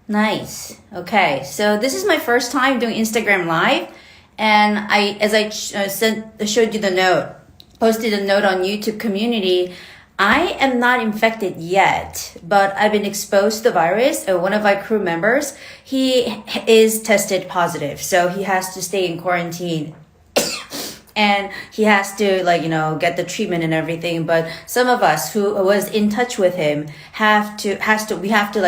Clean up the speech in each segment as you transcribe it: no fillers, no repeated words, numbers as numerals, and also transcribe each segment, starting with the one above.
Nice. Okay, so this is my first time doing Instagram Live, and as I showed you the note, posted a note on YouTube community. I am not infected yet, but I've been exposed to the virus. One of my crew members, he is tested positive, so he has to stay in quarantine. And he has to get the treatment and everything. But some of us who was in touch with him we have to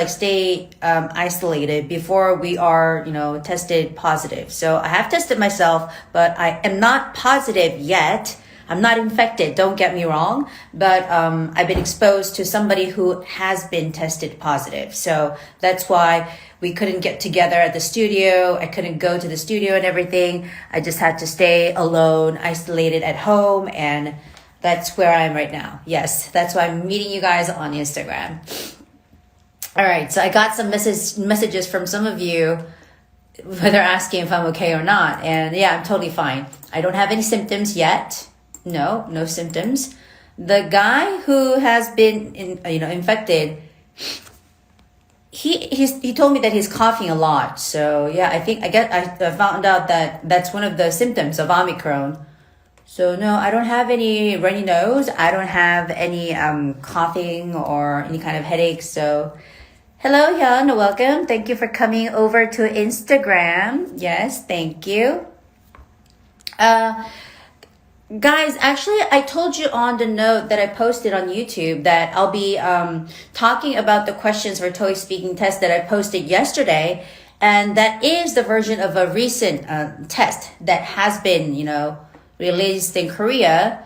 stay isolated before we are, tested positive. So I have tested myself, but I am not positive yet. I'm not infected, don't get me wrong, but I've been exposed to somebody who has been tested positive. So that's why we couldn't get together at the studio. I couldn't go to the studio and everything. I just had to stay alone, isolated at home, and that's where I am right now. Yes, that's why I'm meeting you guys on Instagram. All right, so I got some messages from some of you where they're asking if I'm okay or not. And yeah, I'm totally fine. I don't have any symptoms yet. No symptoms. The guy who has been infected, he told me that he's coughing a lot. So yeah, I found out that that's one of the symptoms of Omicron. So no, I don't have any runny nose. I don't have any coughing or any kind of headaches. So hello, Hyun, welcome. Thank you for coming over to Instagram. Yes, thank you. Guys, actually, I told you on the note that I posted on YouTube that I'll be talking about the questions for TOEIC speaking test that I posted yesterday. And that is the version of a recent test that has been, released in Korea.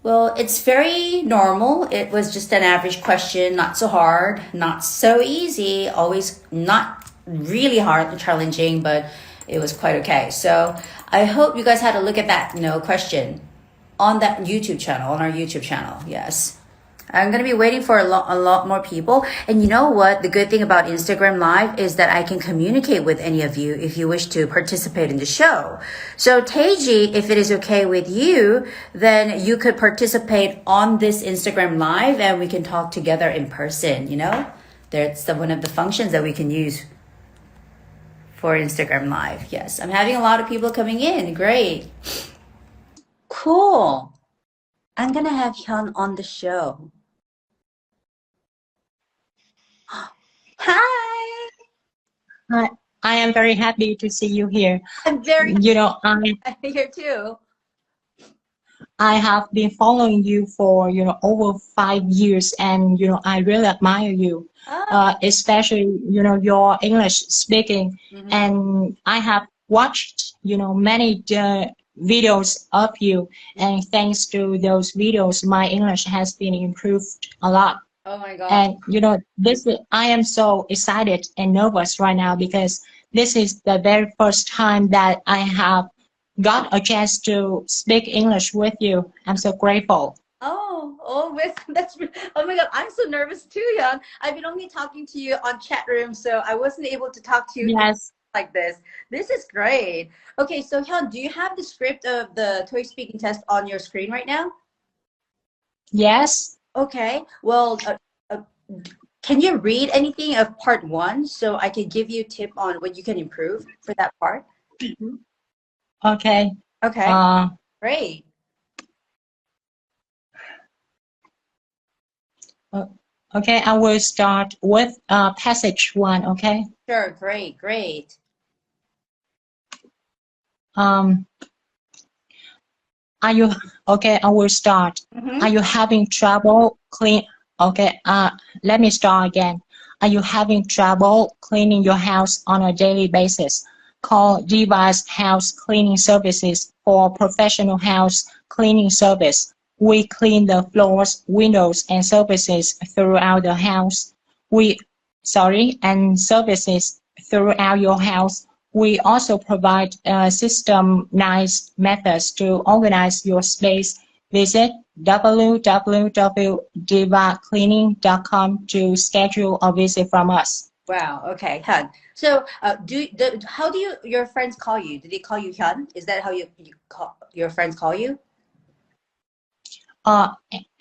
Well, it's very normal. It was just an average question, not so hard, not so easy, always not really hard and challenging, but it was quite okay. So I hope you guys had a look at that, question on that YouTube channel, on our YouTube channel. Yes. I'm going to be waiting for a lot more people. And you know what? The good thing about Instagram Live is that I can communicate with any of you if you wish to participate in the show. So Taiji, if it is okay with you, then you could participate on this Instagram Live and we can talk together in person, That's one of the functions that we can use for Instagram Live. Yes, I'm having a lot of people coming in. Great. Cool. I'm going to have Hyun on the show. Hi. Hi. I am very happy to see you here. I'm very I'm here too. I have been following you for, over 5 years, and, I really admire you, especially, your English speaking. Mm-hmm. And I have watched, many videos of you, and thanks to those videos, my English has been improved a lot. Oh my God. And, I am so excited and nervous right now because this is the very first time that I have got a chance to speak English with you. I'm so grateful. Oh my God, I'm so nervous too, Hyun. I've been only talking to you on chat room, so I wasn't able to talk to you like this. This is great. Okay, so Hyun, do you have the script of the TOEIC speaking test on your screen right now? Yes. Okay, well, can you read anything of part 1 so I can give you a tip on what you can improve for that part? Okay. Okay. Great. Okay, I will start with passage 1. Okay. Sure. Great. Are you okay? I will start. Mm-hmm. Are you having trouble Okay. Let me start again. Are you having trouble cleaning your house on a daily basis? Call Device House Cleaning Services for professional house cleaning service. We clean the floors, windows, and surfaces throughout the house. And services throughout your house. We also provide systemized methods to organize your space. Visit www.divacleaning.com to schedule a visit from us. Wow. Okay, Hyun. So, how do your friends call you? Do they call you Hyun? Is that how you call your friends call you?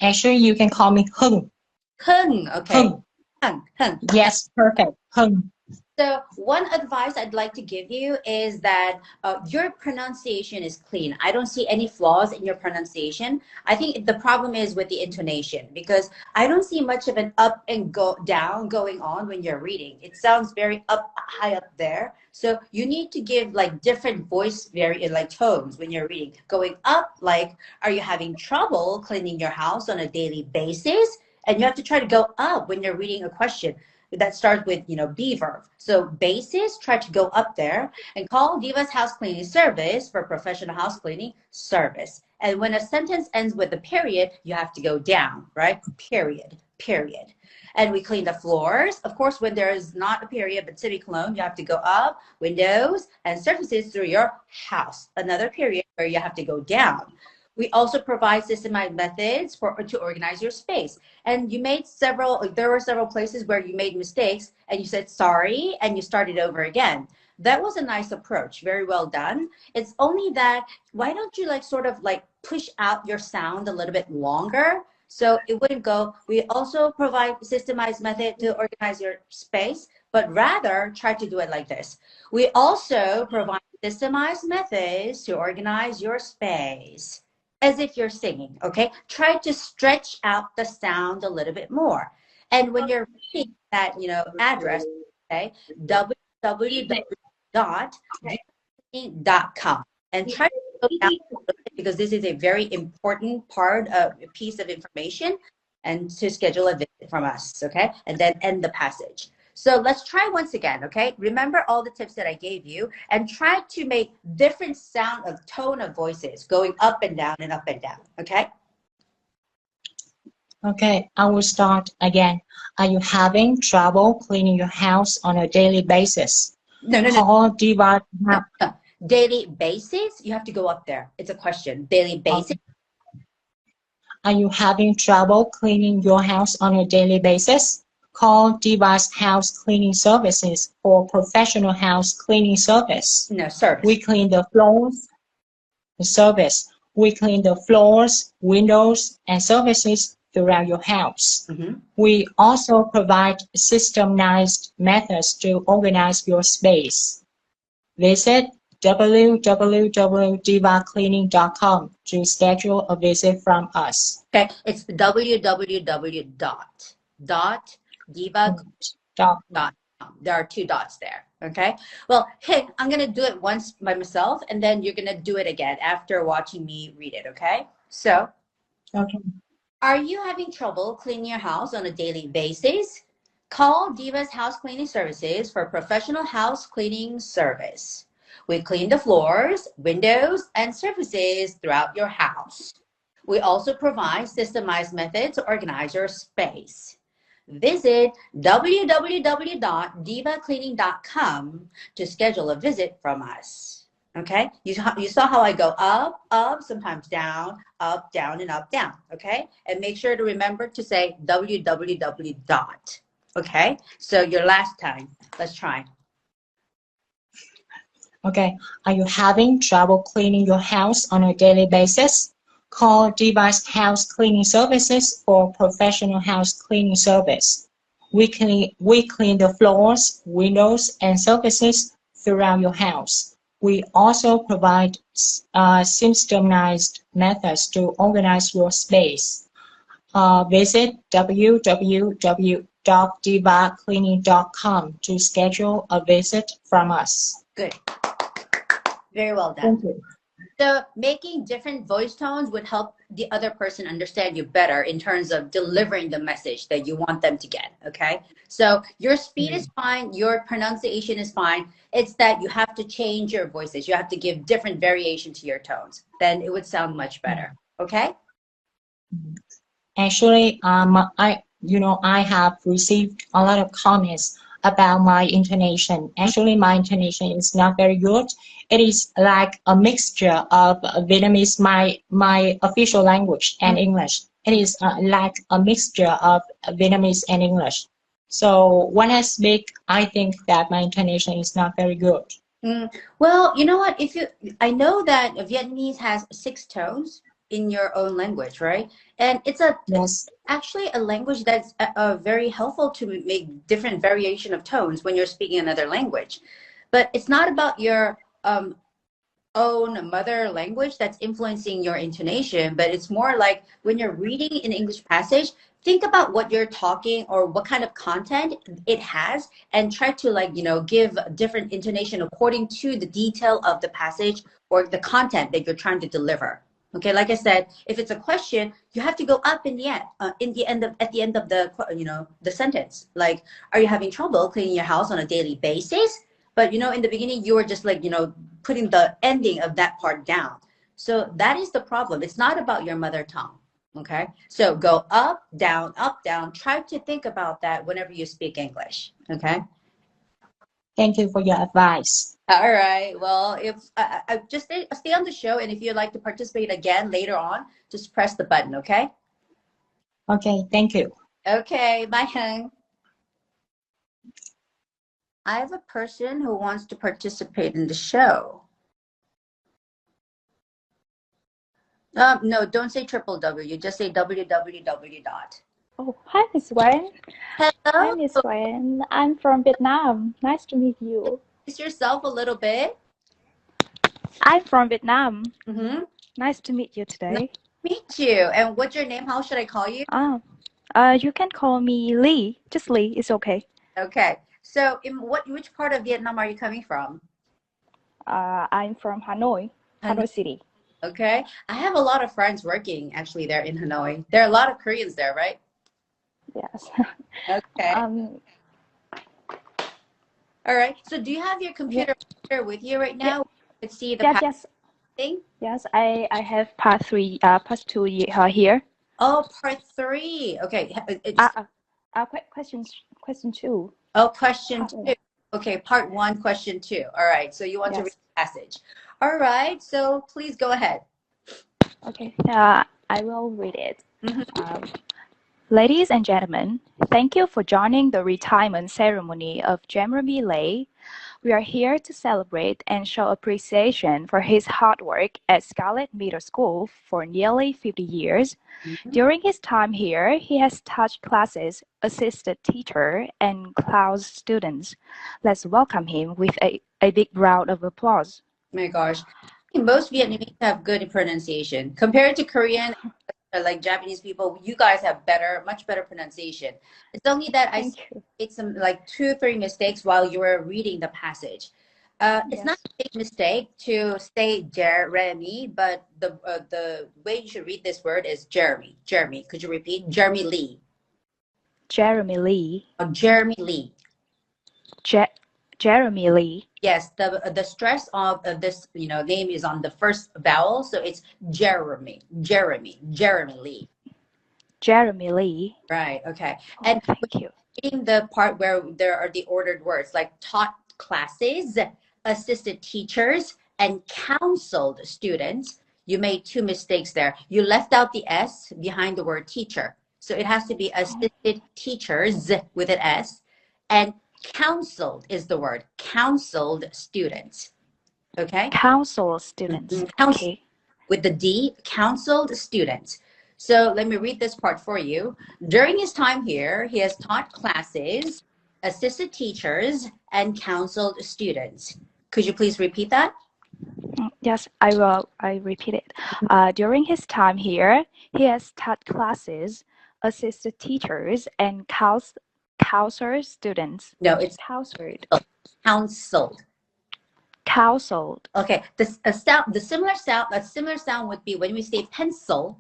Actually, you can call me Hung. Hung. Okay. Hung. Hung. Yes, perfect. Hung. So one advice I'd like to give you is that your pronunciation is clean. I don't see any flaws in your pronunciation. I think the problem is with the intonation, because I don't see much of an up and go down going on when you're reading. It sounds very up, high up there. So you need to give like different voice like tones when you're reading. Going up, like, are you having trouble cleaning your house on a daily basis? And you have to try to go up when you're reading a question that starts with, be verb. So basis, try to go up there, and call Diva's house cleaning service for professional house cleaning service. And when a sentence ends with a period, you have to go down, right? Period. And we clean the floors. Of course, when there is not a period, but semicolon, you have to go up, windows, and surfaces through your house. Another period where you have to go down. We also provide systemized methods to organize your space. And there were several places where you made mistakes and you said sorry and you started over again. That was a nice approach. Very well done. It's only that, why don't you push out your sound a little bit longer so it wouldn't go. We also provide systemized method to organize your space, but rather try to do it like this. We also provide systemized methods to organize your space. As if you're singing, okay? Try to stretch out the sound a little bit more. And when you're reading that, address, okay, www.com, and try to go down because this is a very important piece of information, and to schedule a visit from us, okay? And then end the passage. So let's try once again, okay? Remember all the tips that I gave you and try to make different tone of voices going up and down, okay? Okay, I will start again. Are you having trouble cleaning your house on a daily basis? No. Call Diva. No. Daily basis, you have to go up there. It's a question. Daily basis. Are you having trouble cleaning your house on a daily basis? Call Diva's house cleaning services for professional house cleaning service. No, service. We clean the floors. The service. We clean the floors, windows, and surfaces throughout your house. Mm-hmm. We also provide systemized methods to organize your space. Visit www.divacleaning.com to schedule a visit from us. Okay, it's www.divacleaning.com. There are 2 dots there, okay? Well, hey, I'm going to do it once by myself, and then you're going to do it again after watching me read it, okay? So, Okay. Are you having trouble cleaning your house on a daily basis? Call Diva's House Cleaning Services for professional house cleaning service. We clean the floors, windows, and surfaces throughout your house. We also provide systemized methods to organize your space. Visit www.divacleaning.com to schedule a visit from us. Okay? You saw how I go up, sometimes down, and up, down. Okay? And make sure to remember to say www. Okay? So your last time. Let's try. Okay. Are you having trouble cleaning your house on a daily basis? Call Diva's House Cleaning Services for professional house cleaning service. We clean the floors, windows, and surfaces throughout your house. We also provide systemized methods to organize your space. Visit www.divacleaning.com to schedule a visit from us. Good. Very well done. Thank you. So making different voice tones would help the other person understand you better in terms of delivering the message that you want them to get, okay? So your speed is fine, your pronunciation is fine. It's that you have to change your voices. You have to give different variation to your tones. Then it would sound much better, okay? Actually, I have received a lot of comments about my intonation. Actually, my intonation is not very good. It is like a mixture of Vietnamese, my official language, and English. It is like a mixture of Vietnamese and English. So when I speak, I think that my intonation is not very good. Well, you know what? I know that Vietnamese has 6 tones. in your own language, right? And it's actually a language that's very helpful to make different variation of tones when you're speaking another language. But it's not about your own mother language that's influencing your intonation, but it's more like when you're reading an English passage, think about what you're talking or what kind of content it has and try to like, give different intonation according to the detail of the passage or the content that you're trying to deliver. Okay, like I said, if it's a question, you have to go up at the end of the sentence. Like, are you having trouble cleaning your house on a daily basis? But in the beginning, you were just like, putting the ending of that part down. So that is the problem. It's not about your mother tongue. Okay. So go up, down, up, down. Try to think about that whenever you speak English. Okay. Thank you for your advice. All right. Well, if I just stay on the show, and if you'd like to participate again later on, just press the button. Okay. Okay. Thank you. Okay. Bye, Hung. I have a person who wants to participate in the show. No, don't say www. Just say www. Oh, hi, Miss Wen. Hello. Hi, Miss Wen. I'm from Vietnam. Nice to meet you. Introduce yourself a little bit. I'm from Vietnam. Mm-hmm. Nice to meet you today. Nice to meet you. And what's your name? How should I call you? You can call me Lee. Just Lee. It's okay. Okay. So, which part of Vietnam are you coming from? I'm from Hanoi, Hanoi City. Okay. I have a lot of friends working actually there in Hanoi. There are a lot of Koreans there, right? Yes. Okay. All right. So, do you have your computer with you right now? Let's see the Yes. thing. Yes, I have part 2 here. Oh, part 3. Okay. Question 2. Oh, question 2. Okay, part 1, question 2. All right. So you want to read the passage. All right. So please go ahead. Okay. I will read it. Ladies and gentlemen, thank you for joining the retirement ceremony of Jeremy Lay. We are here to celebrate and show appreciation for his hard work at Scarlett Middle School for nearly 50 years. During his time here, he has taught classes, assisted teacher, and class students. Let's welcome him with a big round of applause. Oh my gosh. Most Vietnamese have good pronunciation. Compared to Korean, like Japanese people, you guys have much better pronunciation. It's only that I made some like 2-3 mistakes while you were reading the passage. It's not a big mistake to say Jeremy, but the way you should read this word is Jeremy. Jeremy, could you repeat? Jeremy Lee. Jeremy Lee. Oh, Jeremy Lee. Jeremy Lee. Yes, the stress of this name is on the first vowel, so it's Jeremy Lee. Jeremy Lee. Right. Okay. Oh, and thank you. Reading the part where there are the ordered words like taught classes, assisted teachers, and counseled students, you made 2 mistakes there. You left out the S behind the word teacher, so it has to be assisted teachers with an S, and counseled is the word. Counseled students. Okay? Counseled students. Okay. With the D, counseled students. So let me read this part for you. During his time here, he has taught classes, assisted teachers, and counseled students. Could you please repeat that? Yes, I will. I repeat it. During his time here, he has taught classes, assisted teachers, and counseled students. No, it's counseled. Counseled. Counseled. Okay. A similar sound would be when we say pencil.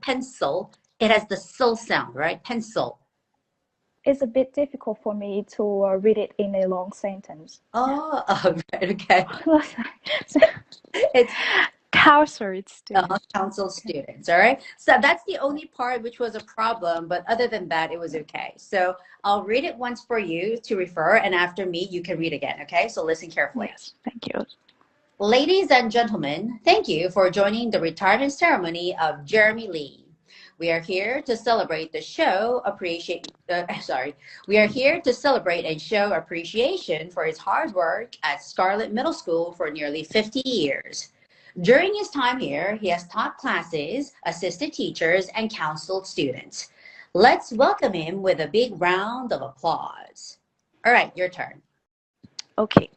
It has the sul sound, right? Pencil. It's a bit difficult for me to read it in a long sentence. Oh, right. Okay. It's counseled students. Counseled students. All right. So that's the only part which was a problem, but other than that, it was okay. So I'll read it once for you to refer, and after me, you can read again. Okay. So listen carefully. Yes. Thank you. Ladies and gentlemen, thank you for joining the retirement ceremony of Jeremy Lee. We are here to celebrate and show appreciation for his hard work at Scarlett Middle School for nearly 50 years. During his time here, he has taught classes, assisted teachers, and counseled students. Let's welcome him with a big round of applause. All right, your turn. Okay.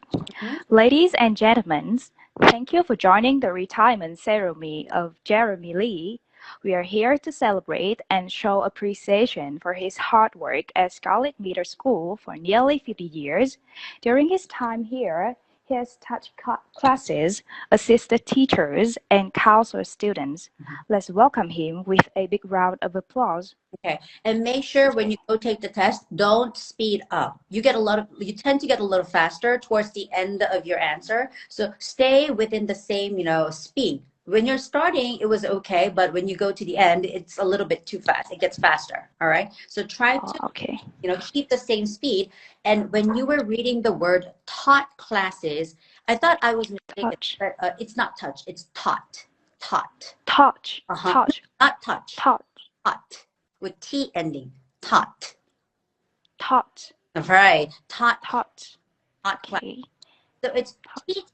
Ladies and gentlemen, thank you for joining the retirement ceremony of Jeremy Lee. We are here to celebrate and show appreciation for his hard work at Scarlet Meter School for nearly 50 years. During his time here, he has taught classes, assisted teachers, and counseled students. Let's welcome him with a big round of applause. Okay, and make sure when you go take the test, don't speed up. You tend to get a little faster towards the end of your answer. So stay within the same, speed. When you're starting, it was okay, but when you go to the end, it's a little bit too fast. It gets faster, all right? So try to, Okay. keep the same speed. And when you were reading the word taught classes, I thought I was mistaken. Touch. But, it's not touch, it's taught. Taught. Touch. Uh-huh. Touch. Not touch. Touch. Taught. With T ending. Taught. Taught. All right. Taught. Taught. Taught class. Okay. So it's teach,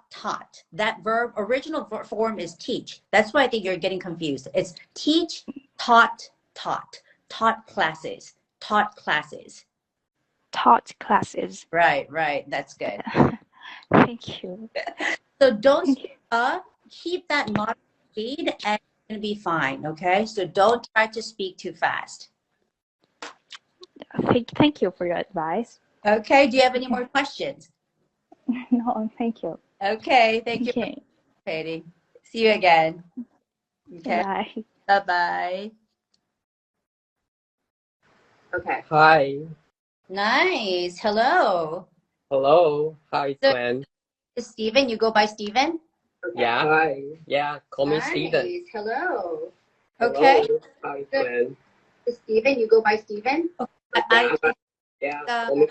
taught. That verb, original form is teach. That's why I think you're getting confused. It's teach, taught, taught. Taught classes. Taught classes. Taught classes. Right. That's good. Thank you. So don't keep that moderate speed and it's going to be fine, okay? So don't try to speak too fast. Thank you for your advice. Okay, do you have any more questions? No, thank you. Okay, thank you, Okay. Katie. See you again. Okay, Bye. bye-bye. Okay. Hi. Nice. Hello. Hello. Hi, So- Glenn. Steven, you go by Steven? Yeah. Hi. Yeah, call me Steven. Nice. Hello. Hello. Okay. Hi, Glenn. Steven, you go by Steven? Yeah. Call me.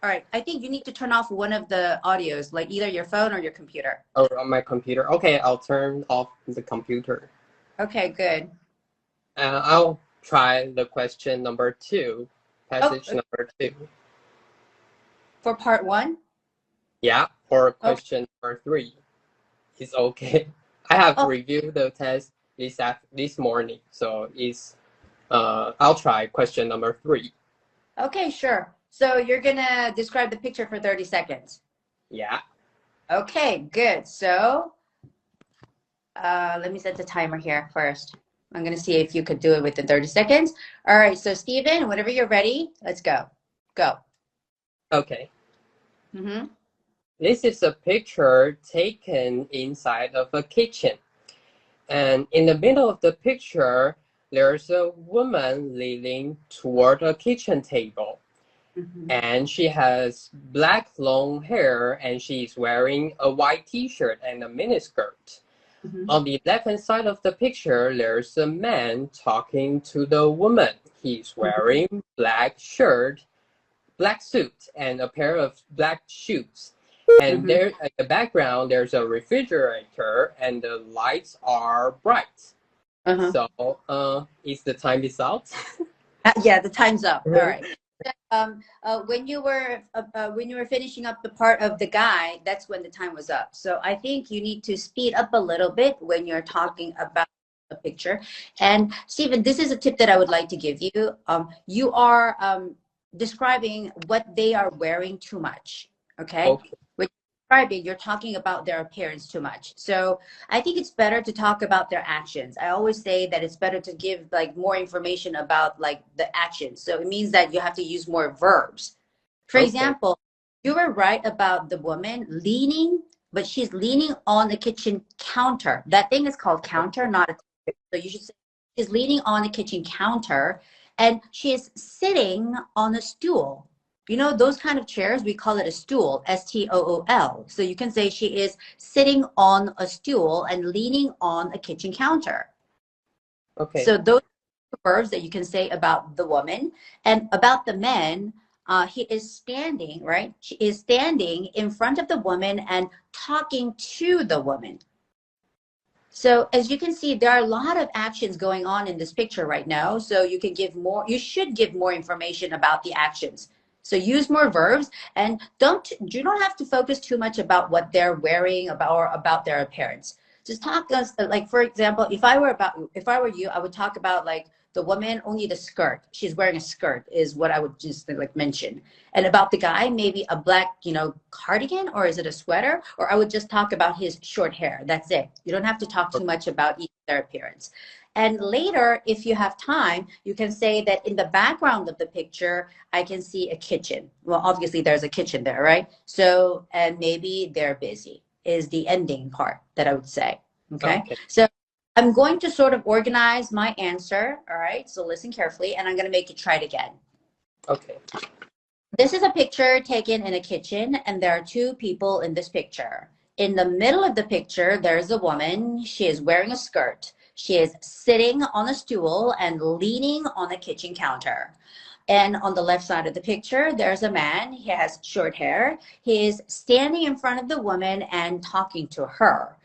All right. I think you need to turn off one of the audios, like either your phone or your computer. Oh, on my computer. Okay, I'll turn off the computer. Okay, good. I'll try the question number 2, passage number 2. For part 1? Yeah, or question number 3. It's okay. I have reviewed the test this morning, so I'll try question number 3. Okay, sure. So you're going to describe the picture for 30 seconds. Yeah. Okay, good. So let me set the timer here first. I'm going to see if you could do it within 30 seconds. All right, so Steven, whenever you're ready, let's go. Go. Okay. Mm-hmm. This is a picture taken inside of a kitchen. And in the middle of the picture, there's a woman leaning toward a kitchen table. Mm-hmm. And she has black long hair and she's wearing a white t-shirt and a miniskirt. Mm-hmm. On the left-hand side of the picture, there's a man talking to the woman. He's wearing black shirt, black suit, and a pair of black shoes. And there, in the background, there's a refrigerator, and the lights are bright. So, is the time is out? Yeah, the time's up. All right. When you were finishing up the part of the guy, that's when the time was up. So I think you need to speed up a little bit when you're talking about the picture. And Stephen, this is a tip that I would like to give you. You are describing what they are wearing too much. Okay. When you're describing, you're talking about their appearance too much. So I think it's better to talk about their actions. I always say that it's better to give like more information about like the actions. So it means that you have to use more verbs. For example, you were right about the woman leaning, but she's leaning on the kitchen counter. That thing is called counter, not a table. So you should say she's leaning on the kitchen counter and she is sitting on a stool. You know, those kind of chairs, we call it a stool, S-T-O-O-L. So you can say she is sitting on a stool and leaning on a kitchen counter. Okay. So those are verbs that you can say about the woman. And about the man, he is standing, right? She is standing in front of the woman and talking to the woman. So as you can see, there are a lot of actions going on in this picture right now. So you can give more, you should give more information about the actions. So use more verbs, and you don't have to focus too much about what they're wearing or about their appearance. Just talk like, for example, if I were you, I would talk about like the woman, only the skirt. She's wearing a skirt is what I would just like mention. And about the guy, maybe a black, cardigan, or is it a sweater? Or I would just talk about his short hair. That's it. You don't have to talk too much about their appearance. And later, if you have time, you can say that in the background of the picture, I can see a kitchen. Well, obviously there's a kitchen there, right? So, and maybe they're busy is the ending part that I would say. Okay. So I'm going to sort of organize my answer. All right. So listen carefully, and I'm going to make you try it again. Okay. This is a picture taken in a kitchen, and there are two people in this picture. In the middle of the picture, there's a woman. She is wearing a skirt. She is sitting on a stool and leaning on a kitchen counter. And on the left side of the picture, there's a man. He has short hair. He is standing in front of the woman and talking to her.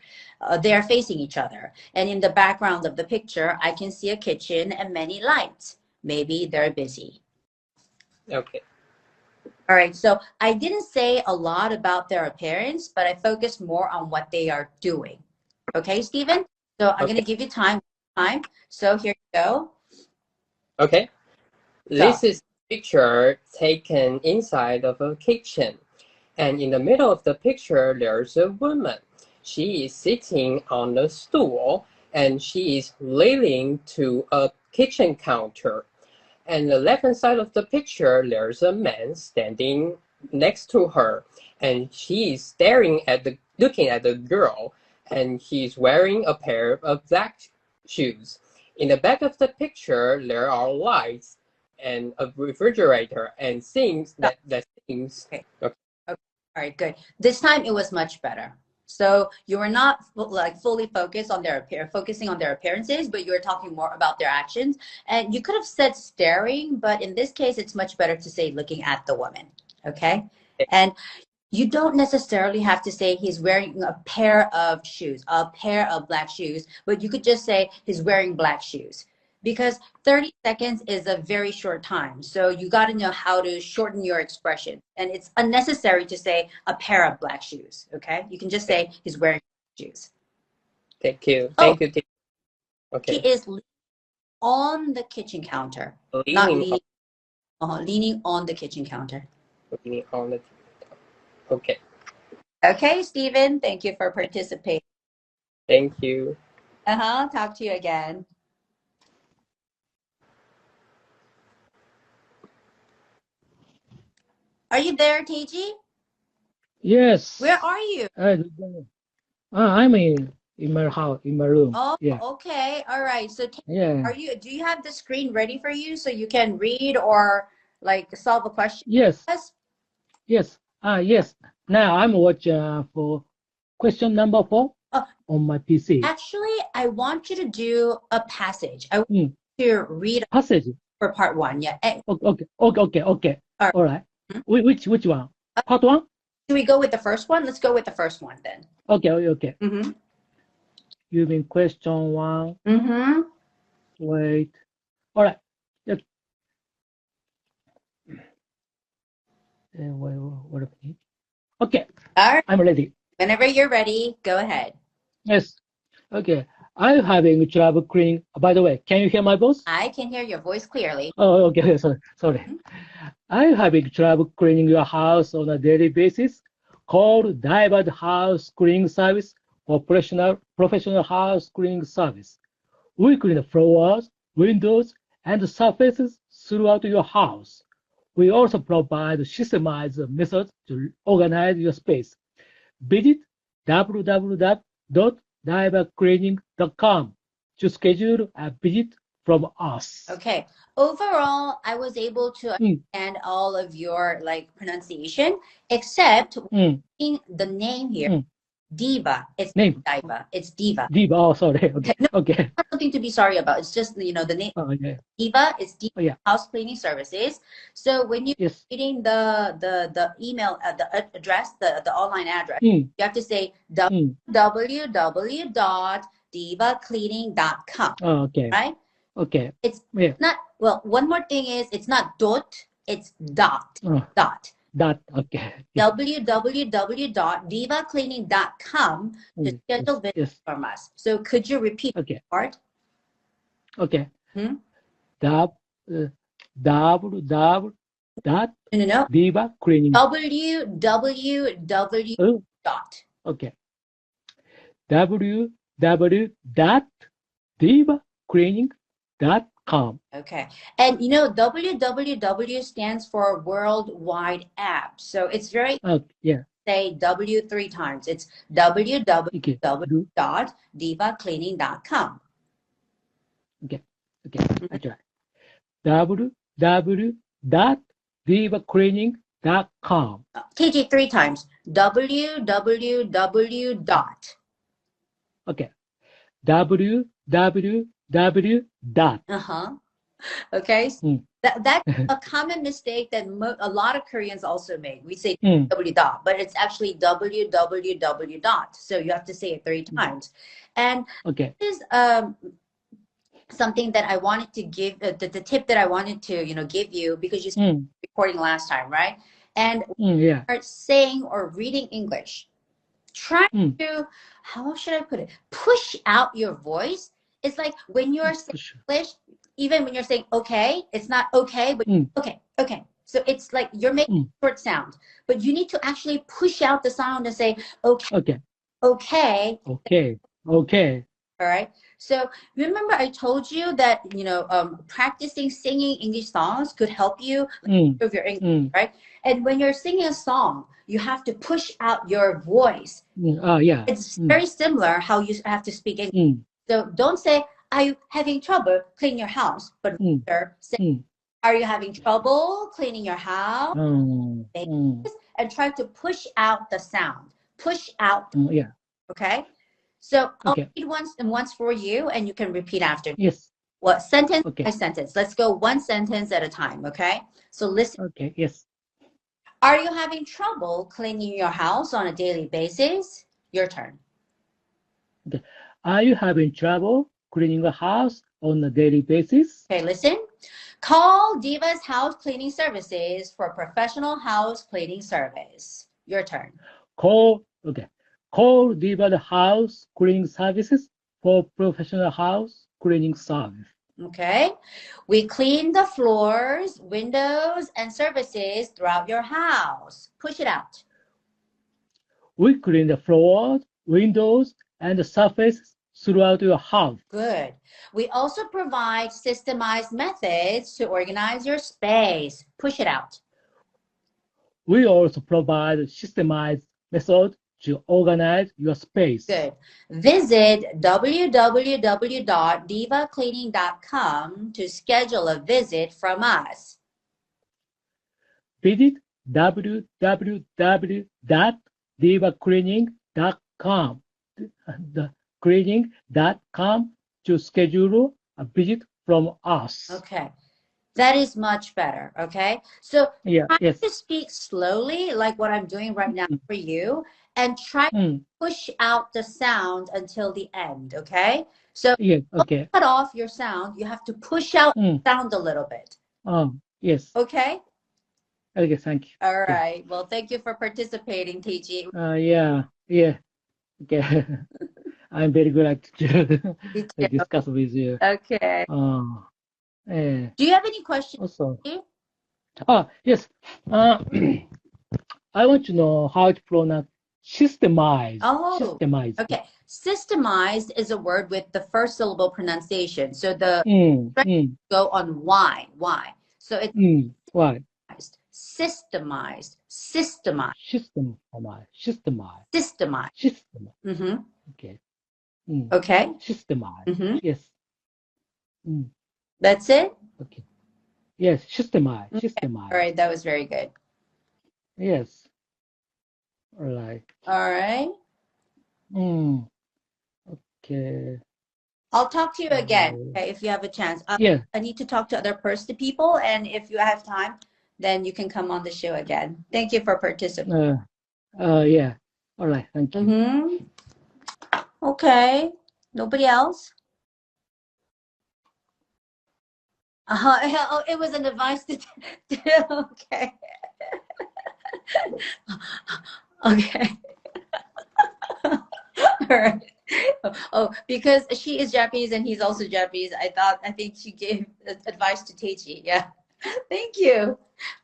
They are facing each other. And in the background of the picture, I can see a kitchen and many lights. Maybe they're busy. Okay. All right, so I didn't say a lot about their appearance, but I focused more on what they are doing. Okay, Stephen? So I'm going to give you time. So here you go. Okay. This is a picture taken inside of a kitchen. And in the middle of the picture, there's a woman. She is sitting on a stool, and she is leaning to a kitchen counter. And the left-hand side of the picture, there's a man standing next to her, and she is looking at the girl, and he's wearing a pair of black shoes. In the back of the picture, there are lights and a refrigerator and things that seems. Okay. All right, good. This time it was much better. So you were not like fully focusing on their appearances, but you were talking more about their actions. And you could have said staring, but in this case, it's much better to say looking at the woman. Okay. And you don't necessarily have to say he's wearing a pair of shoes, a pair of black shoes, but you could just say he's wearing black shoes, because 30 seconds is a very short time. So you got to know how to shorten your expression. And it's unnecessary to say a pair of black shoes, okay? You can just say he's wearing shoes. Thank you. Thank you. Okay. He is on the kitchen counter. Not leaning, leaning on the kitchen counter. Leaning on the Okay. Okay, Stephen, thank you for participating. Thank you. Talk to you again. Are you there, Teji? Yes. Where are you? I'm in my house, in my room. Oh, yeah. Okay. All right. So Yeah. do you have the screen ready for you so you can read or like solve a question? Yes. Yes. Yes. Now I'm watching for question number 4 on my PC. Actually, I want you to do a passage. I want you to read Passage. for part 1. Yeah. Okay. All right. Which one? Part 1? Do we go with the first one? Let's go with the first one then. Okay. Mm-hmm. You mean question 1? Mm-hmm. Wait. All right. Wait. Okay. All right. I'm ready. Whenever you're ready, go ahead. Yes. Okay. I'm having trouble cleaning. By the way, can you hear my voice? I can hear your voice clearly. Oh, okay. Sorry. I'm having trouble cleaning your house on a daily basis. Call Divert House Cleaning Service for professional house cleaning service. We clean the floors, windows, and surfaces throughout your house. We also provide systemized methods to organize your space. Visit www.divercleaning.com to schedule a visit from us. Okay. Overall, I was able to understand all of your pronunciation, except the name here. Diva. It's name. Diva. It's Diva. Diva. Oh, sorry. Okay. Not something to be sorry about. It's just the name. Oh, yeah. Diva. It's Diva House Cleaning Services. So when you're reading the email, the address, the online address, you have to say www.divacleaning.com. Oh, okay. Right? Okay. It's not. Well, one more thing is it's not dot It's dot. Dot. That, okay. www.divacleaning.com to schedule visits from us. So could you repeat the part? Okay. Hmm? www dot No. diva cleaning. www. dot. Okay. www.divacleaning.com. Okay. And you know, www stands for World Wide App. So it's very say W 3 times. It's www.divacleaning.com. Okay. I try. www.divacleaning.com. TG 3 times. www. dot. Okay. www. dot. Okay. That's a common mistake that a lot of Koreans also make. We say W dot, but it's actually www. dot. So you have to say it 3 times. And this is something that I wanted to give, the tip that I wanted to, give you, because you started recording last time, right? And start saying or reading English. Try to, how should I put it? Push out your voice. It's like when you're saying English, even when you're saying okay, it's not okay, but okay. So it's like you're making a short sound, but you need to actually push out the sound and say okay. All right. So remember I told you that, practicing singing English songs could help you improve your English, right? And when you're singing a song, you have to push out your voice. It's very similar how you have to speak English. So don't say, are you having trouble cleaning your house? But say, are you having trouble cleaning your house? And try to push out the sound. Push out. Okay? So I'll read once for you, and you can repeat after. Yes. What sentence by sentence? Let's go one sentence at a time, okay? So listen. Okay, yes. Are you having trouble cleaning your house on a daily basis? Your turn. Okay. Are you having trouble cleaning a house on a daily basis? Okay, listen. Call Diva's House Cleaning Services for professional house cleaning service. Your turn. Call Diva's House Cleaning Services for professional house cleaning service. Okay. We clean the floors, windows, and surfaces throughout your house. Push it out. We clean the floors, windows, and the surfaces throughout your house. Good. We also provide systemized methods to organize your space. Push it out. We also provide systemized methods to organize your space. Good. Visit www.divacleaning.com to schedule a visit from us. Visit www.divacleaning.com to schedule a visit from us. Okay. That is much better, okay? So try to speak slowly, like what I'm doing right now for you, and try to push out the sound until the end, okay? So don't cut off your sound. You have to push out the sound a little bit. Yes. Okay? Okay, thank you. All right. Well, thank you for participating, TG. Yeah. Okay. I'm very glad to discuss with you. Okay. Do you have any questions? Also, yes. I want to know how to pronounce systemize. Systemize. Okay. Systemized is a word with the first syllable pronunciation. So the go on Y. So it's why? Systemized. Systemize. Mm-hmm. Okay. Okay. Systemize. Mm-hmm. Yes. That's it? Okay. Yes, systemize. Okay. Systemize. All right, that was very good. Yes. All right. All right. Okay. I'll talk to you again, okay, if you have a chance. I need to talk to other people, and if you have time, then you can come on the show again. Thank you for participating. Yeah. All right. Thank you. Okay. Nobody else? Oh, it was an advice to okay. Okay. All right. Oh, because she is Japanese and he's also Japanese, I think she gave advice to Teiji. Yeah. Thank you.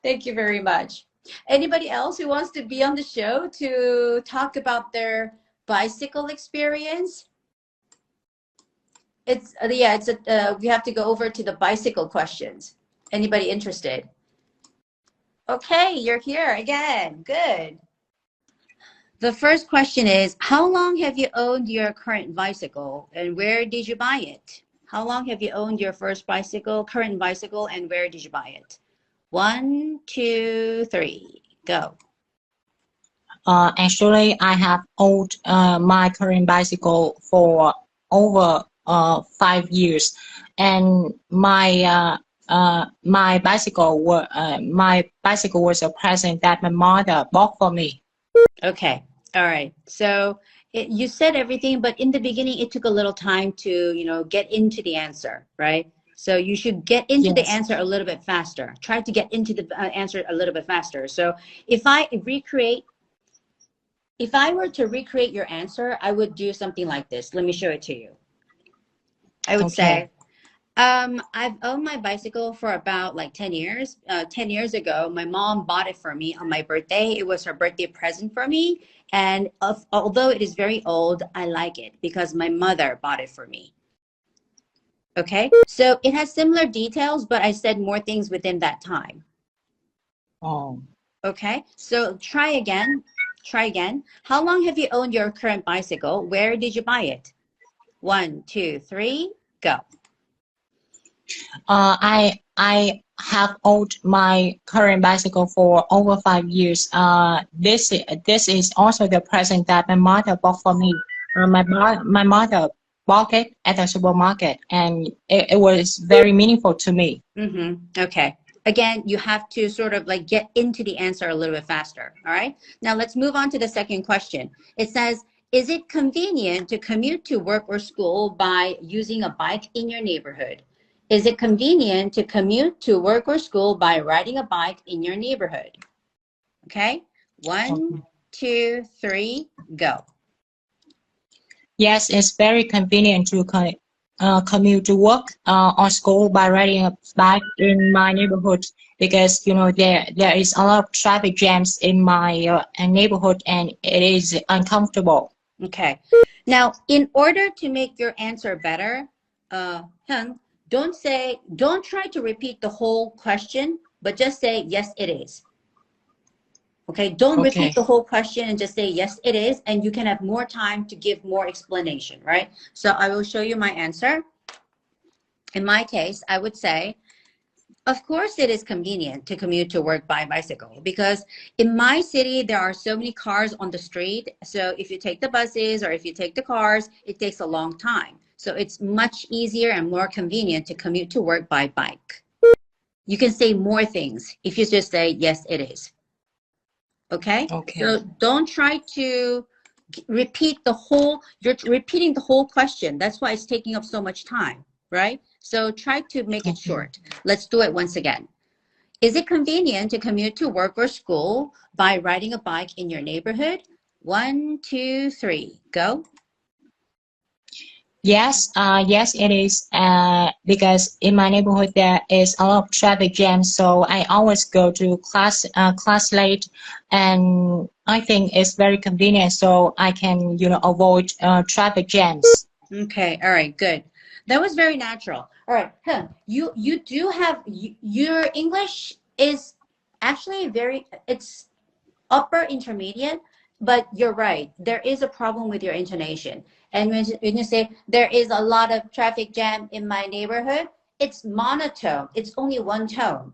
Thank you very much. Anybody else who wants to be on the show to talk about their bicycle experience? It's yeah, it's we have to go over to the bicycle questions. Anybody interested? Okay, you're here again. Good. The first question is, how long have you owned your current bicycle and where did you buy it? How long have you owned your first bicycle, current bicycle, and where did you buy it? 1, 2, 3, go. Actually, I have owned my current bicycle for over 5 years, and my bicycle was a present that my mother bought for me. Okay. All right. So you said everything, but in the beginning, it took a little time to, get into the answer, right? So you should get into the Yes. answer a little bit faster. Try to get into the answer a little bit faster. So if I were to recreate your answer, I would do something like this. Let me show it to you. I would say, I've owned my bicycle for about like 10 years. 10 years ago, my mom bought it for me on my birthday. It was her birthday present for me. And although it is very old, I like it because my mother bought it for me. Okay, so it has similar details, but I said more things within that time. Oh. Okay, so try again. Try again. How long have you owned your current bicycle? Where did you buy it? 1, 2, 3, go. I have owned my current bicycle for over 5 years. This is also the present that my mother bought for me. My mother bought it at the supermarket, and it was very meaningful to me. Okay. Again, you have to sort of like get into the answer a little bit faster. All right. Now let's move on to the second question. It says, is it convenient to commute to work or school by using a bike in your neighborhood? Is it convenient to commute to work or school by riding a bike in your neighborhood? Okay. 1, 2, 3, go. Yes, it's very convenient to commute to work or school by riding a bike in my neighborhood, because there is a lot of traffic jams in my neighborhood, and it is uncomfortable. Okay. Now, in order to make your answer better, Hyun, don't try to repeat the whole question, but just say, yes, it is. Okay, don't repeat the whole question and just say, yes, it is. And you can have more time to give more explanation, right? So I will show you my answer. In my case, I would say, of course, it is convenient to commute to work by bicycle, because in my city, there are so many cars on the street. So if you take the buses or if you take the cars, it takes a long time. So it's much easier and more convenient to commute to work by bike. You can say more things if you just say, yes, it is. Okay? So don't try to repeat you're repeating the whole question. That's why it's taking up so much time, right? So try to make it short. Let's do it once again. Is it convenient to commute to work or school by riding a bike in your neighborhood? 1, 2, 3, go. Yes, yes, it is. Because in my neighborhood there is a lot of traffic jams, so I always go to class late, and I think it's very convenient, so I can avoid traffic jams. Okay, all right, good. That was very natural. All right, you do have your English is actually it's upper intermediate, but you're right. There is a problem with your intonation. And when you say there is a lot of traffic jam in my neighborhood, it's monotone. It's only one tone.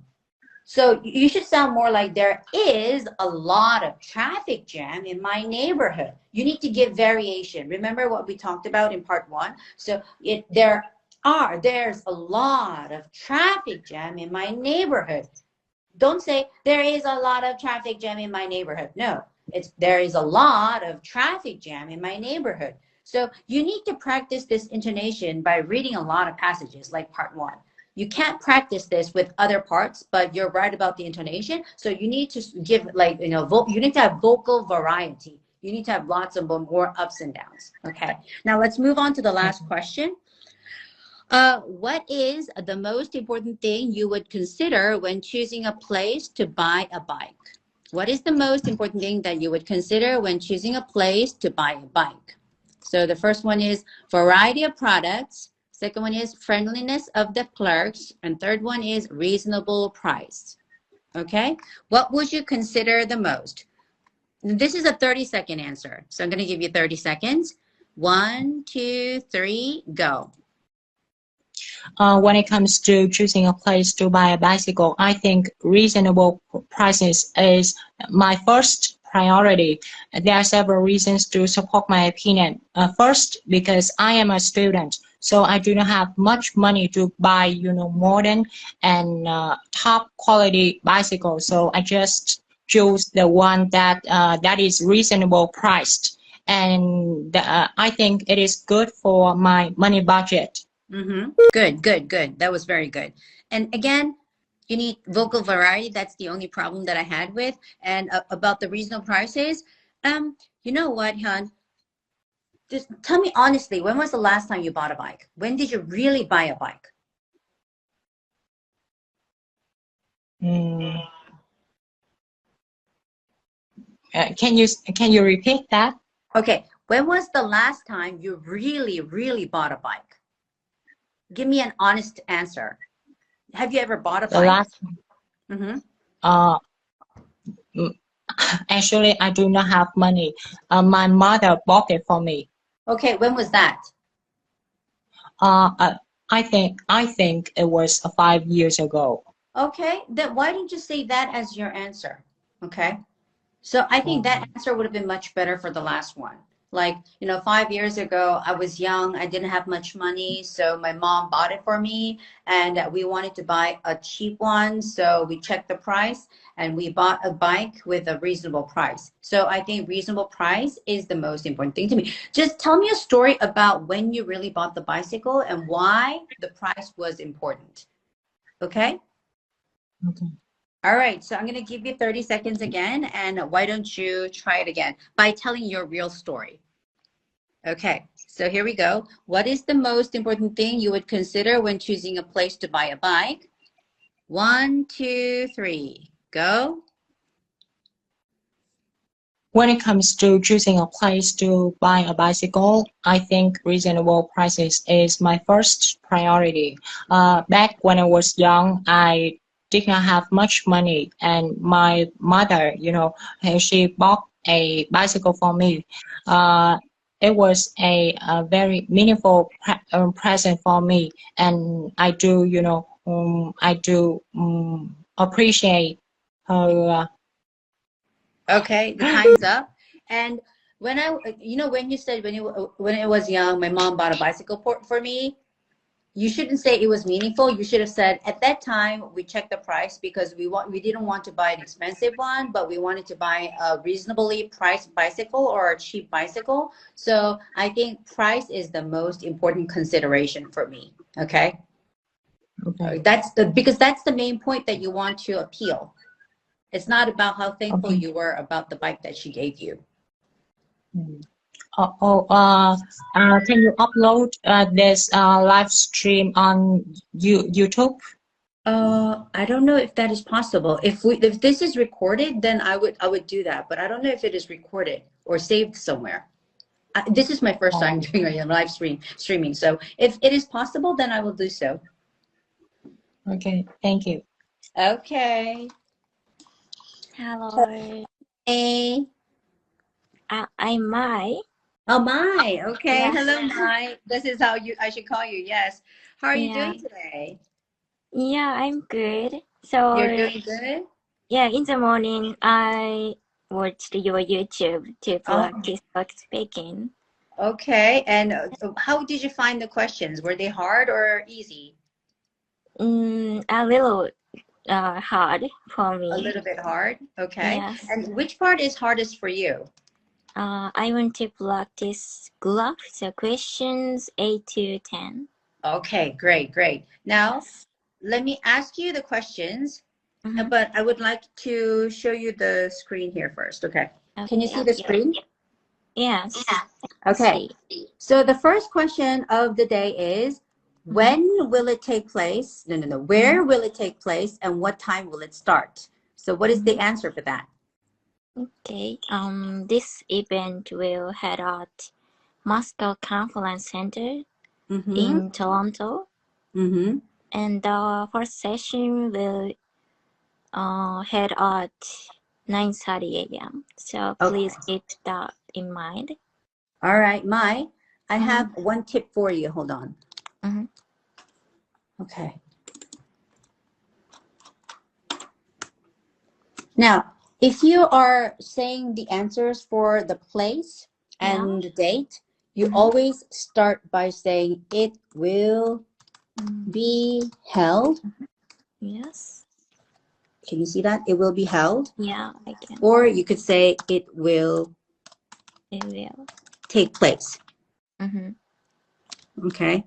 So you should sound more like there is a lot of traffic jam in my neighborhood. You need to give variation. Remember what we talked about in part 1? So there's a lot of traffic jam in my neighborhood. Don't say there is a lot of traffic jam in my neighborhood. No, there is a lot of traffic jam in my neighborhood. So you need to practice this intonation by reading a lot of passages like part 1. you can't practice this with other parts, but you're right about the intonation. So you need to give like, you need to have vocal variety. You need to have lots of more ups and downs. Okay. Now let's move on to the last question. What is the most important thing you would consider when choosing a place to buy a bike? What is the most important thing that you would consider when choosing a place to buy a bike? So the first one is variety of products. Second one is friendliness of the clerks. And third one is reasonable price. Okay. What would you consider the most? This is a 30-second answer. So I'm going to give you 30 seconds. 1, 2, 3, go. When it comes to choosing a place to buy a bicycle, I think reasonable prices is my first priority. There are several reasons to support my opinion. First, because I am a student, so I do not have much money to buy, modern and top quality bicycle. So I just choose the one that is reasonable priced, and I think it is good for my money budget. Good. That was very good. And again, you need vocal variety. That's the only problem that I had with. And about the reasonable prices, you know what, Hyun? Just tell me honestly, when was the last time you bought a bike? When did you really buy a bike? Can you repeat that? Okay. When was the last time you really bought a bike? Give me an honest answer. Have you ever bought a bike? Actually, I do not have money. My mother bought it for me. Okay, when was that? I think it was 5 years ago. Okay, then why didn't you say that as your answer? Okay, so I think that answer would have been much better for the last one. Like, 5 years ago, I was young, I didn't have much money, so my mom bought it for me, and we wanted to buy a cheap one, so we checked the price, and we bought a bike with a reasonable price. So I think reasonable price is the most important thing to me. Just tell me a story about when you really bought the bicycle and why the price was important. Okay? Okay. All right, so I'm going to give you 30 seconds again, and why don't you try it again by telling your real story. Okay, so here we go. What is the most important thing you would consider when choosing a place to buy a bike? 1, 2, 3, go. When it comes to choosing a place to buy a bicycle, I think reasonable prices is my first priority. Back when I was young, I did not have much money, and my mother, she bought a bicycle for me. It was a very meaningful present for me, and I do, appreciate her. Okay, the time's up. And when when you said when I was young, my mom bought a bicycle for me, you shouldn't say it was meaningful. You should have said at that time we checked the price because we didn't want to buy an expensive one, but we wanted to buy a reasonably priced bicycle or a cheap bicycle. So I think price is the most important consideration for me. Okay, Okay. because that's the main point that you want to appeal. It's not about how thankful you were about the bike that she gave you. Can you upload this live stream on YouTube? I don't know if that is possible. If this is recorded, then I would do that. But I don't know if it is recorded or saved somewhere. This is my first time doing a live streaming. So if it is possible, then I will do so. Okay, thank you. Okay. Hello. Hey. I'm Mai. Oh, Mai. Okay. Yeah. Hello, Mai. This is how I should call you. Yes. How are you doing today? Yeah, I'm good. So You're doing good? yeah, in the morning I watched your YouTube to practice speaking. Okay. And how did you find the questions? Were they hard or easy? A little hard for me. A little bit hard. Okay. Yes. And which part is hardest for you? I want to practice graph, so questions 8 to 10. Okay, great. Now, let me ask you the questions, Mhm. but I would like to show you the screen here first. Okay. Can you Okay. see the screen? Yes. Okay. So the first question of the day is, when will it take place? No. Where will it take place and what time will it start? So what is the answer for that? Okay. This event will head at Moscow Conference Center Mm-hmm. in Toronto, Mm-hmm. and the first session will head at 9:30 a.m. So please keep that in mind. All right, Mai, I have one tip for you. Hold on. Mhm. Okay. Now, if you are saying the answers for the place and the date, you always start by saying it will be held. Yes. Can you see that? It will be held. Yeah, I can. Or you could say it will It will. take place. Okay.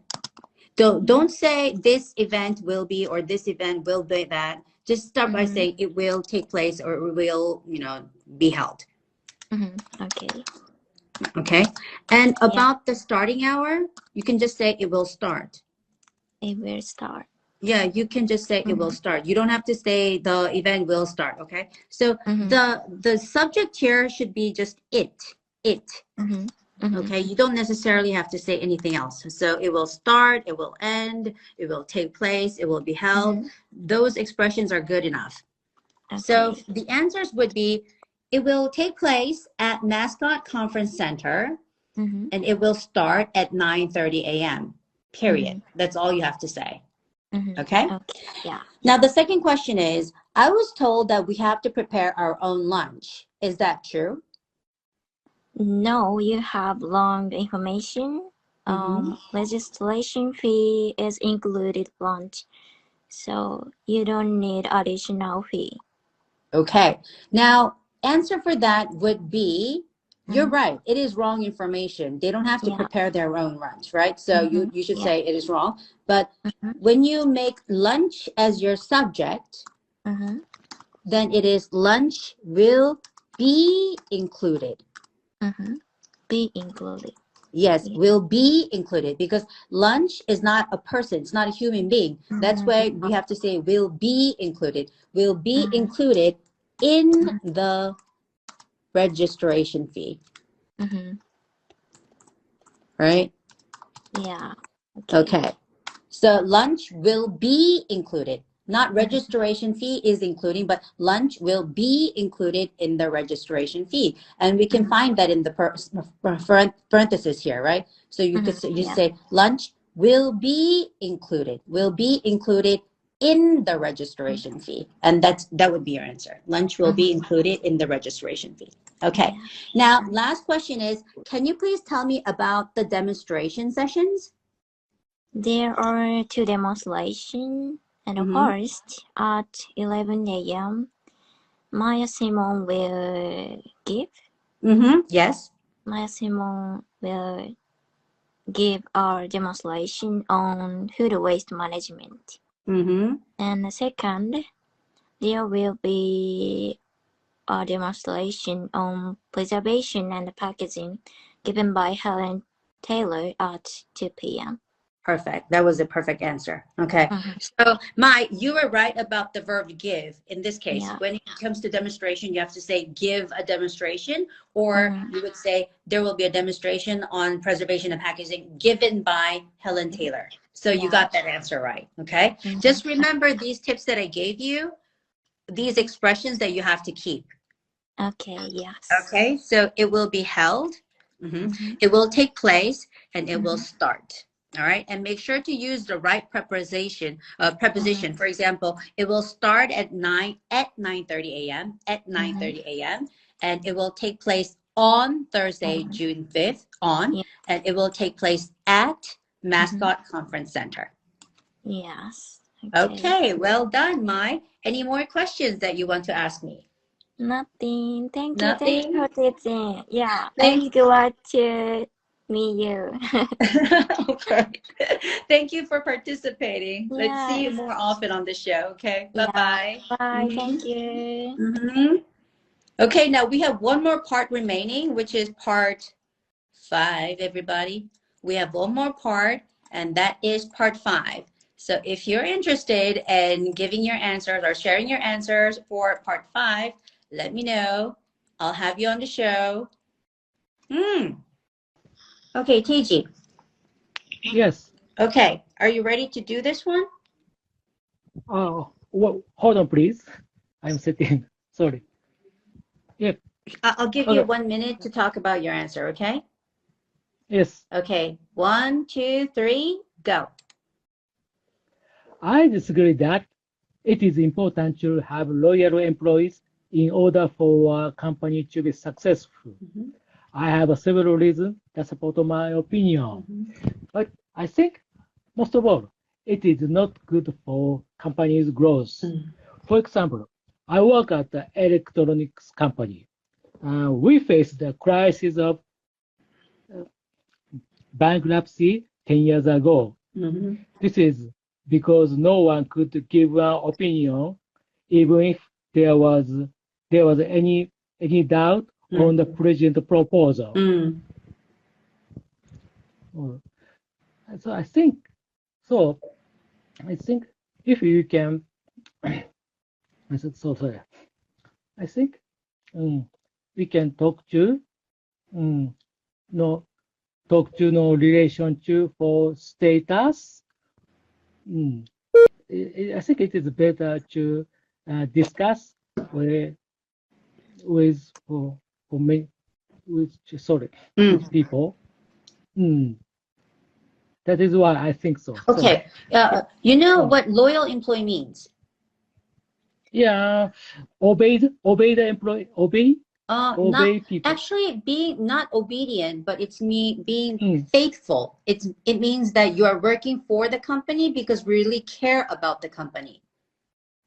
Don't say this event will be or this event will be that. Just start by saying it will take place or it will, be held. Okay. Okay. And about the starting hour, you can just say it will start. It will start. Yeah, you can just say it will start. You don't have to say the event will start. Okay. So the subject here should be just it. Okay, you don't necessarily have to say anything else. So it will start, it will end, it will take place, it will be held. Those expressions are good enough. Okay. So the answers would be, it will take place at Mascot Conference Center, and it will start at 9:30 a.m. Period. That's all you have to say. Okay? Okay. Yeah. Now the second question is, I was told that we have to prepare our own lunch. Is that true? No, you have long information. Registration fee is included lunch, so you don't need additional fee. Okay. Now, answer for that would be, you're right. It is wrong information. They don't have to prepare their own lunch, right? So you should say it is wrong. But when you make lunch as your subject, then it is lunch will be included. Be included. Yes, will be included, because lunch is not a person. It's not a human being. That's why we have to say will be included. Will be included in the registration fee. Right? Yeah. Okay. So lunch will be included. Not registration fee is including, but lunch will be included in the registration fee. And we can find that in the parenthesis here, right? So you could say, say lunch will be included. Will be included in the registration fee. And that would be your answer. Lunch will be included in the registration fee. Okay. Now, last question is, can you please tell me about the demonstration sessions? There are 2 demonstrations, and first at 11 a.m. Maya Simon will give. Yes. Maya Simon will give our demonstration on food waste management. And second, there will be a demonstration on preservation and packaging given by Helen Taylor at 2 p.m. Perfect. That was a perfect answer. Okay. So, Mai, you were right about the verb give. In this case, when it comes to demonstration, you have to say give a demonstration, or you would say there will be a demonstration on preservation and packaging given by Helen Taylor. So you got that answer right. Okay. Just remember these tips that I gave you, these expressions that you have to keep. Okay, yes. Okay. So it will be held, it will take place, and it will start. All right, and make sure to use the right preposition. For example, it will start at 9:30 a.m. at 9:30 a.m. and it will take place on Thursday, June 5th and it will take place at Mascot Conference Center. Yes. Okay, well done, Mai. Any more questions that you want to ask me? Nothing. Thank you. Nothing? Thank you for teaching. Yeah, Thank I'm glad to Me, you. Okay. Thank you for participating. Let's see you Yes. more often on the show. Okay. Yeah. Bye-bye. Bye. Thank you. Mhm. Okay, now we have one more part remaining, which is part 5, everybody. We have one more part, and that is part 5. So if you're interested in giving your answers or sharing your answers for part 5, let me know. I'll have you on the show. Okay, TG. Yes. Okay, are you ready to do this one? Well, hold on, please. I'm setting. Sorry. Yep. I'll give you Okay. 1 minute to talk about your answer, okay? Yes. Okay, 1, 2, 3, go. I disagree that it is important to have loyal employees in order for a company to be successful. I have several reasons that support my opinion. But I think, most of all, it is not good for companies' growth. For example, I work at the electronics company. We face the crisis of bankruptcy 10 years ago. This is because no one could give an opinion, even if there was any doubt on the president's proposal. So I think if you can, I said so sorry. I think we can talk to no relation to for status. I think it is better to discuss with people. That is why I think so. Okay, you know what loyal employee means? Yeah, obey the employee, obey people. Actually being not obedient, but it's being faithful. It means that you are working for the company because we really care about the company.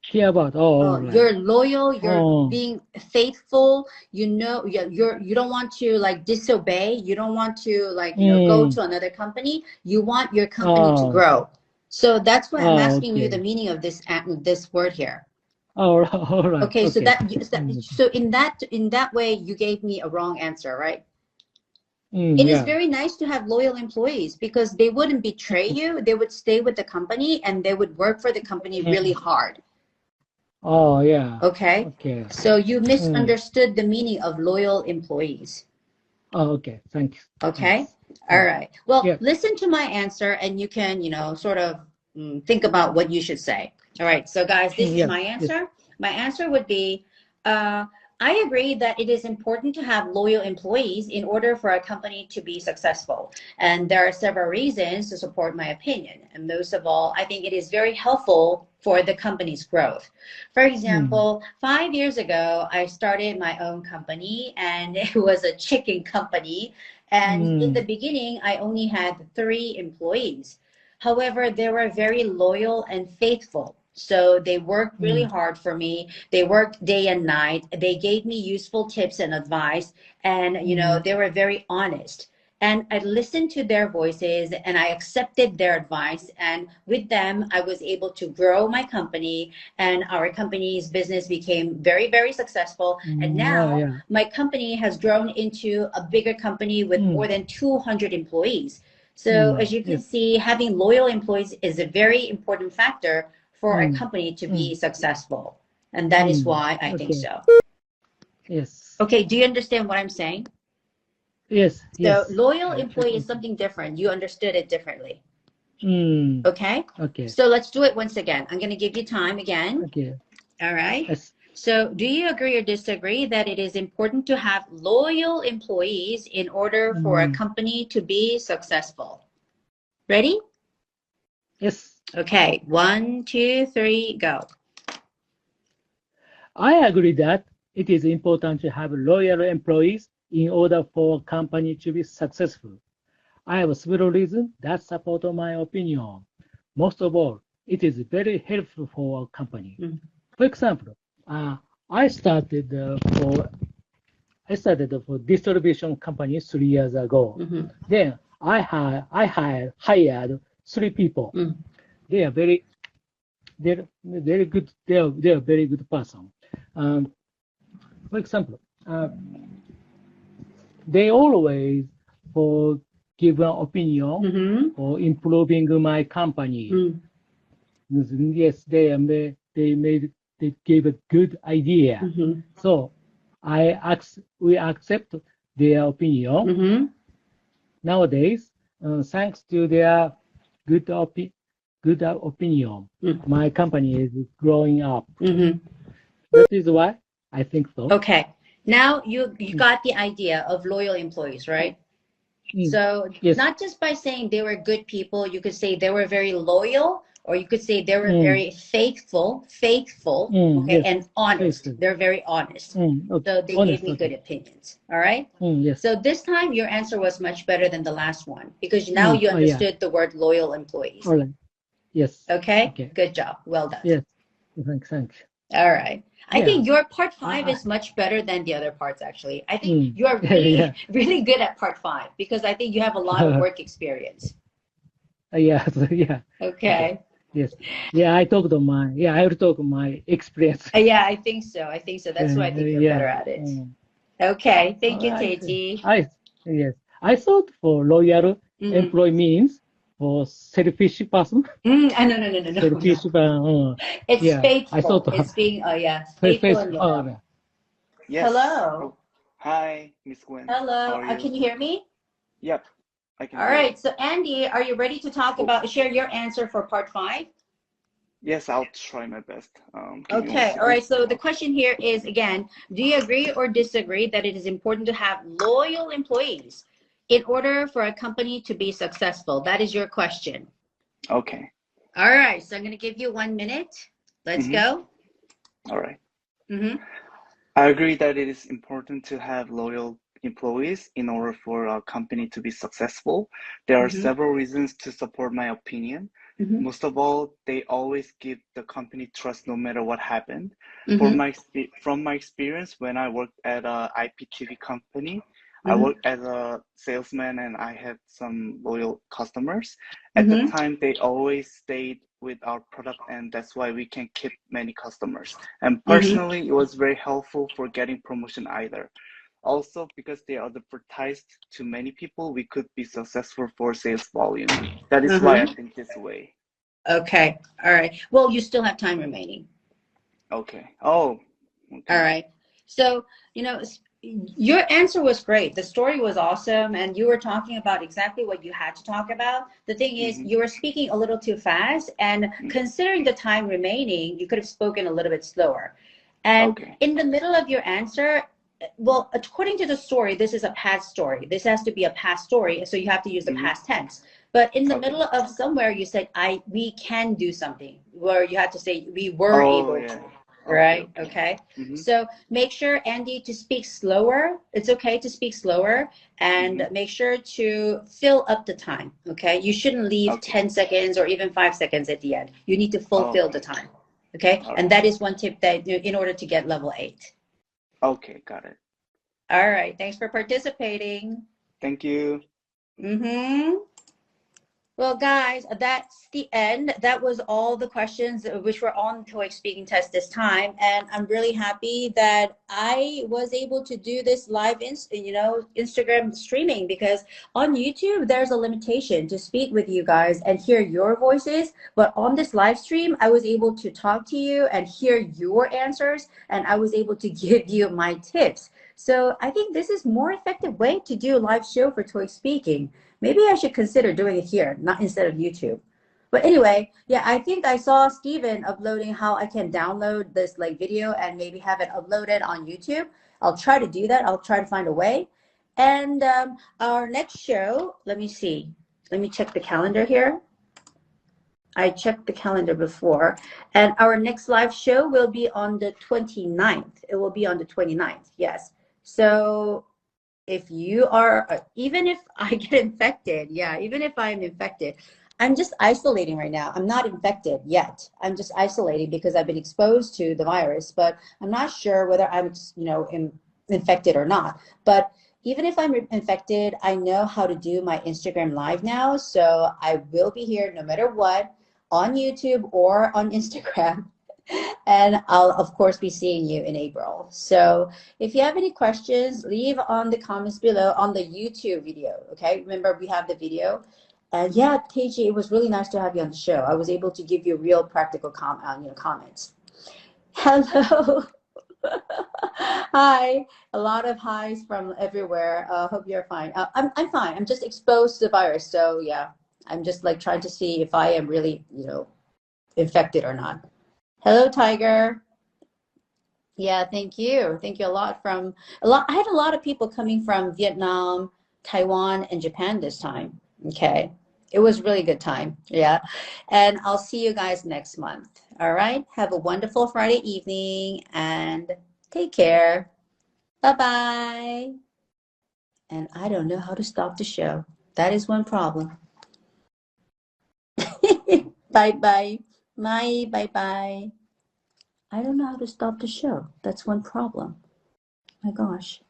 Care about right. You're loyal, you're being faithful, you don't want to like disobey, you don't want to like go to another company, you want your company to grow. So that's why I'm asking you the meaning of this word here. All right. Okay, so so in that way you gave me a wrong answer, right? It is very nice to have loyal employees because they wouldn't betray you, they would stay with the company and they would work for the company really hard. Okay. So you misunderstood the meaning of loyal employees. Okay, thank you. Okay. All right. Well, listen to my answer and you can, sort of think about what you should say. All right. So guys, this is my answer. My answer would be, I agree that it is important to have loyal employees in order for a company to be successful. And there are several reasons to support my opinion. And most of all, I think it is very helpful for the company's growth. For example, 5 years ago, I started my own company and it was a chicken company. And in the beginning, I only had 3 employees. However, they were very loyal and faithful. So they worked really hard for me. They worked day and night. They gave me useful tips and advice. And, they were very honest. And I listened to their voices and I accepted their advice. And with them, I was able to grow my company and our company's business became very, very successful. And now my company has grown into a bigger company with more than 200 employees. So as you can see, having loyal employees is a very important factor for a company to be successful. And that is why I think so. Yes. Okay, do you understand what I'm saying? Yes. So loyal employee is something different. You understood it differently. Okay? Okay. So let's do it once again. I'm going to give you time again. Okay. All right? Yes. So do you agree or disagree that it is important to have loyal employees in order for a company to be successful? Ready? Yes. Okay, 1, 2, 3, go. I agree that it is important to have loyal employees in order for a company to be successful. I have several reasons that support my opinion. Most of all, it is very helpful for a company. For example, I started I started for distribution company 3 years ago. Then I hired 3 people. They are very good. They are very good person. For example, they always give an opinion for improving my company. Yes, they gave a good idea. So we accept their opinion. Nowadays, thanks to their good opinion, my company is growing up. That is why I think so. Okay. Now you got the idea of loyal employees, right? So Yes. not just by saying they were good people, you could say they were very loyal, or you could say they were very faithful, okay, yes. and honest. Faithful. They're very honest. Okay. So they Honest, gave me okay. good opinions. All right. Yes. So this time your answer was much better than the last one because now you understood the word loyal employees. All right. Yes. Okay? Good job. Well done. Yes. Thanks. All right. I Yeah. think your part 5 is much better than the other parts, actually. I think you are really, really good at part 5 because I think you have a lot of work experience. Yeah. Okay. Yes. Yeah, I will talk my experience. Yeah, I think so. That's why I think you're better at it. Okay. Thank you, Teji. Yes. I thought for loyal employee means for selfish person. No. Selfish person. It's faithful. I thought It's being, faithful and loyal. Yes. Hello. Oh, hi, Miss Gwen. Hello. How are you? Can you hear me? Yep. I can All hear you. right. So Andy, are you ready to share your answer for part 5? Yes, I'll try my best. Give me Okay. 1 All right. second. So the question here is, again, do you agree or disagree that it is important to have loyal employees in order for a company to be successful? That is your question. Okay. All right. So I'm going to give you 1 minute. Let's go. All right. I agree that it is important to have loyal employees in order for a company to be successful. There are several reasons to support my opinion. Most of all, they always give the company trust no matter what happened. From my experience, when I worked at a IPTV company, I worked as a salesman and I had some loyal customers. At the time, they always stayed with our product, and that's why we can keep many customers. And personally, it was very helpful for getting promotion either. Also, because they advertised to many people, we could be successful for sales volume. That is why I think this way. Okay. All right. Well, you still have time remaining. Okay. Oh. Okay. All right. So, your answer was great. The story was awesome. And you were talking about exactly what you had to talk about. The thing is, you were speaking a little too fast. And considering the time remaining, you could have spoken a little bit slower. And in the middle of your answer, well, according to the story, this is a past story. This has to be a past story. So you have to use the past tense. But in the middle of somewhere, you said, we can do something. Where you had to say, we were able to. Right? Okay. So make sure, Andy, to speak slower. It's okay to speak slower and make sure to fill up the time. Okay. You shouldn't leave 10 seconds or even 5 seconds at the end. You need to fulfill the time. Okay. And that is one tip that in order to get level 8. Okay. Got it. All right. Thanks for participating. Thank you. Well, guys, that's the end. That was all the questions which were on TOEIC speaking test this time. And I'm really happy that I was able to do this live, Instagram streaming, because on YouTube, there's a limitation to speak with you guys and hear your voices. But on this live stream, I was able to talk to you and hear your answers, and I was able to give you my tips. So I think this is more effective way to do a live show for TOEIC speaking. Maybe I should consider doing it here, not instead of YouTube. But anyway, yeah, I think I saw Steven uploading how I can download this video and maybe have it uploaded on YouTube. I'll try to do that. I'll try to find a way. And our next show, let me see. Let me check the calendar here. I checked the calendar before. And our next live show will be on the 29th. It will be on the 29th, yes. So if you are, even if I get infected, even if I'm infected, I'm just isolating right now. I'm not infected yet. I'm just isolating because I've been exposed to the virus, but I'm not sure whether I'm, infected or not. But even if I'm infected, I know how to do my Instagram live now. So I will be here no matter what on YouTube or on Instagram. And I'll, of course, be seeing you in April. So if you have any questions, leave on the comments below on the YouTube video, okay? Remember, we have the video. And yeah, Teiji, it was really nice to have you on the show. I was able to give you real practical comments. Hello. Hi. A lot of highs from everywhere. Hope you're fine. I'm fine. I'm just exposed to the virus. So yeah, I'm just like trying to see if I am really, infected or not. Hello, Tiger. Yeah, thank you. Thank you a lot. I had a lot of people coming from Vietnam, Taiwan, and Japan this time. Okay. It was a really good time. Yeah. And I'll see you guys next month. All right. Have a wonderful Friday evening and take care. Bye-bye. And I don't know how to stop the show. That is one problem. Bye-bye. Bye-bye. I don't know how to stop the show. That's one problem. My gosh.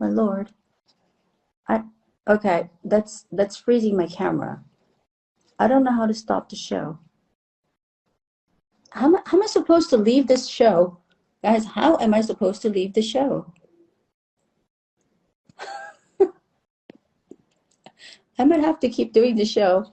My Lord. Okay, that's freezing my camera. I don't know how to stop the show. How am I supposed to leave this show? Guys, how am I supposed to leave the show? I might have to keep doing the show.